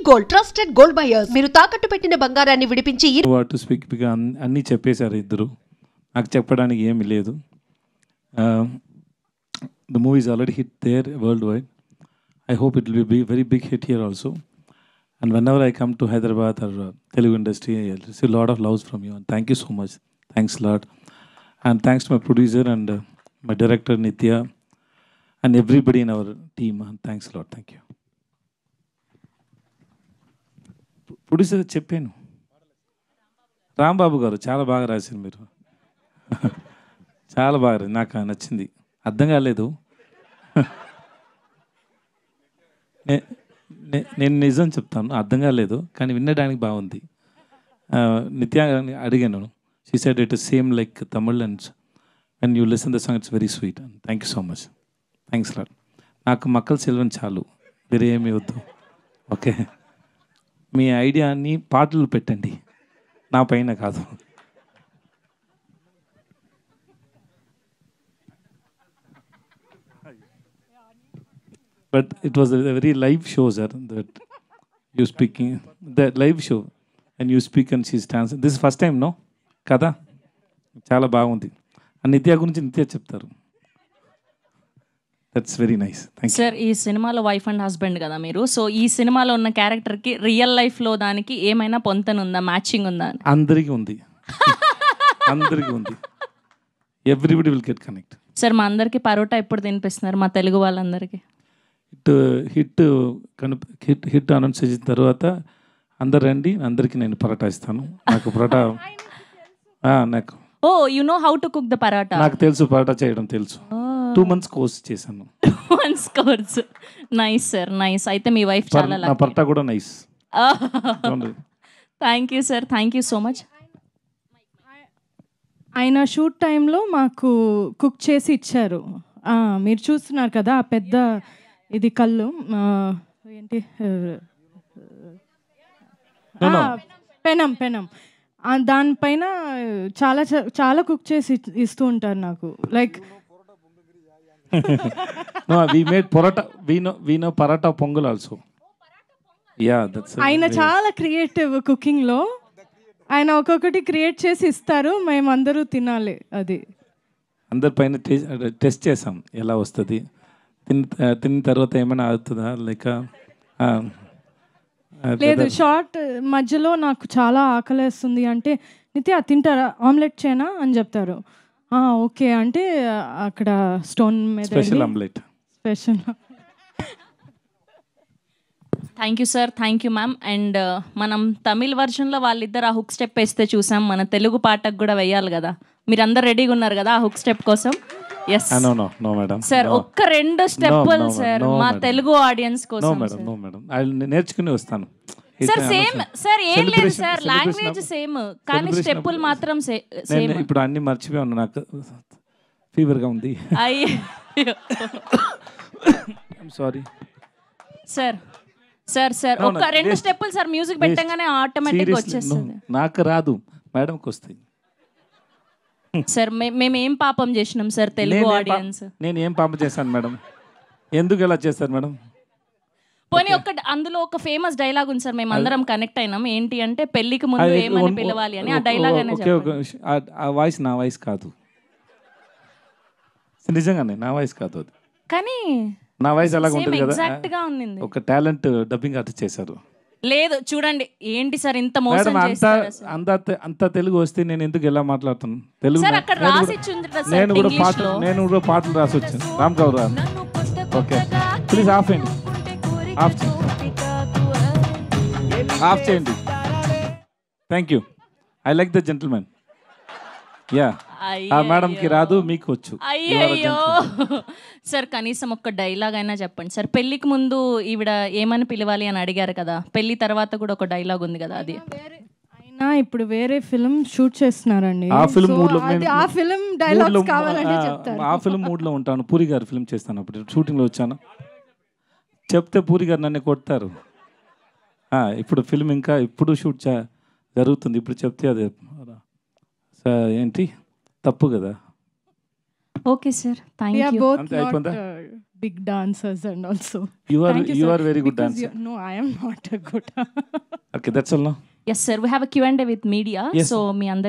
Gold trusted gold buyers. మీరు తాకట్టు పెట్టిన బంగారాన్ని విడిపించి వాట్ స్పీక్ అన్నీ చెప్పేశారు ఇద్దరు. నాకు చెప్పడానికి ఏమీ లేదు. The movie is already hit there world wide. I hope it will be very big hit here also. And whenever I come to Hyderabad or Telugu industry, I receive a lot of love from you. And thank you so much. Thanks a lot. And thanks to my producer and my director Nitya and everybody in our team. And thanks a lot. Thank you. Producer చెప్పాను, రాంబాబు గారు చాలా బాగా రాశారు మీరు. చాలా బాగా నాకు నచ్చింది. అర్థం కాలేదు. నేను నిజం చెప్తాను, అర్థం కాలేదు, కానీ వినడానికి బాగుంది. నిత్య అడిగాను, she said it is same like Tamil and when you listen the song it's very sweet. And thank you so much. Thanks lot. నాకు మక్కల సెల్వన్ చాలు, వేరే ఏమీ వద్దు. ఓకే, మీ ఐడియాని పాటలు పెట్టండి, నా పైన కాదు. But it was a very live show, sir, that you speaking, that live show, and you speak and she stands. This is first time, no? Kada? Chala bagundi. And Nitya gurinchi Nitya cheptaru. That's very nice. Thank you. Sir, ఈ సినిమాలో wife and husband కదా మీరు. So ఈ సినిమాలో ఉన్న క్యారెక్టర్కి real లైఫ్లో దానికి ఏమైనా పొంతనుందా, మ్యాచింగ్ ఉందా? అందరికీ ఉంది. అందరికీ ఉంది. Everybody will get connect. Sir, మా అందరికి పరోటా ఎప్పుడు తినిపిస్తున్నారు, మా తెలుగు వాళ్ళందరికీ? హిట్ అనౌన్స్ చేసిన తర్వాత అందరు రండి, అందరికీ నేను పరోటా ఇస్తాను. నాకు పరోటా నాకు you know how to cook the parotta? నాకు తెలుసు, పరోటా చేయడం తెలుసు. 2 months కోర్స్ చేశాను. 2 months course. Nice sir, nice. అయితే మీ వైఫ్ చాలా నా పరోటా కూడా nice. Thank you sir, thank you so much. ఆయన షూట్ టైంలో మాకు కుక్ చేసి ఇచ్చారు. మీరు చూస్తున్నారు కదా ఆ పెద్ద ఇది కళ్ళు ఏంటి, పెనం దానిపైన చాలా చాలా కుక్ చేసి ఇస్తూ ఉంటారు నాకు. Like we made paratha, we know paratha pongal also. Yeah, that's ఆయన చాలా క్రియేటివ్ కుకింగ్ లో. ఆయన ఒక్కొక్కటి క్రియేట్ చేసి ఇస్తారు, మేము అందరూ తినాలి. అది అందరి పైన టెస్ట్ చేసాం ఎలా వస్తుంది. తిన్న తర్వాత ఏమైనా అవుతుందా లేక లేదు. షార్ట్ మధ్యలో నాకు చాలా ఆకలేస్తుంది అంటే, నిత్య తింటారా, ఆమ్లెట్ చేయనా అని చెప్తారు. ఓకే అంటే అక్కడ స్టోన్ మీద special omelette. Special. Thank you sir, thank you ma'am. And మనం తమిళ్ వర్షన్లో వాళ్ళిద్దరు ఆ హుక్ స్టెప్ వేస్తే చూసాం, మన తెలుగు పాటకు కూడా వేయాలి కదా. మీరు అందరు రెడీగా ఉన్నారు కదా ఆ హుక్ స్టెప్ కోసం? ఎస్ సార్, ఒక్క 2 స్టెప్పులు సార్ మా తెలుగు ఆడియన్స్ కోసం. నేర్చుకుని వస్తాను సార్. సేమ్ సార్, ఏం లేదు సార్, లాంగ్వేజ్ సేమ్ కానీ స్టెప్పులు మాత్రం సేమ్. ఇప్పుడు అన్ని మర్చిపోయాను, నాకు ఫీవర్గా ఉంది. Sorry sir. సార్ సార్ ఒక్క 2 స్టెప్పులు సార్, మ్యూజిక్ పెట్టగానే ఆటోమేటిక్గా వచ్చేస్తుంది. నాకు రాదు, మేడంకి వస్తాయి. సార్ మేము ఏం పాపం చేసినాం సార్ తెలుగు ఆడియన్స్? నేను ఏం పాపం చేశాను మేడం? ఎందుకు ఎలా చేస్తారు మేడం? పోనీ అందులో ఒక ఫేమస్ డైలాగ్ ఉంది సార్, మేము అందరం కనెక్ట్ అయినాం. ఏంటి అంటే, పెళ్లికి ముందు ఏమని పిలవాలి అని. ఆ డైలాగ్ ఆ వాయిస్ నా వాయిస్ కాదు, నిజంగానే నా వాయిస్ కాదు అది. కానీ నా వాయిస్ అలాగ ఉంటుంది కదా, ఎగ్జాక్ట్ గా ఉంది. ఒక టాలెంట్ డబ్బింగ్ ఆర్టిస్ట్ చేశారు. లేదు చూడండి, ఏంటి సార్ ఇంత మోసం చేస్తారు? అంత తెలుగు వస్తే నేను ఎందుకు ఎలా మాట్లాడుతాను తెలుగు? సార్ అక్కడ రాసి ఇచ్చింది సార్, నేను కూడా పాటలు రాసి వచ్చాను. Ram Kaur. Okay please off చేయండి, ఆఫ్ చేయండి. Thank you. I like the gentlemen. Yeah, ఆ మేడంకి రాదు, మీకు వచ్చు. అయ్యో సార్, కనీసం ఒక్క డైలాగ్ అయినా చెప్పండి సార్. పెళ్లికి ముందు ఈవిడ ఏమని పిలవాలి అని అడిగారు కదా, పెళ్లి తర్వాత కూడా ఒక డైలాగ్ ఉంది కదా, అది. అయినా ఇప్పుడు వేరే ఫిల్మ్ షూట్ చేస్తున్నారండి. ఆ ఫిల్మ్ మూడ్ లో, ఆ ఫిల్మ్ డైలాగ్స్ కావాలంటే చెప్తారు. ఆ ఫిల్మ్ మూడ్ లో ఉంటాను. పూరి గారు ఫిల్మ్ చేస్తాను, అప్పుడు షూటింగ్ లో వచ్చాను. చెప్తే పూరి గారు నన్ను కొడతారు. ఇప్పుడు ఫిల్మ్ ఇంకా ఇప్పుడు షూట్ జరుగుతుంది, ఇప్పుడు చెప్తే అది ఏంటి తప్పు కదా. Okay sir, thank you. Both big dancers and also. You are Thank you sir, are very good because dancer. No, I am not a good. Okay, that's all now. Yes sir we have a Q&A with media. Yes. So మీ అందరి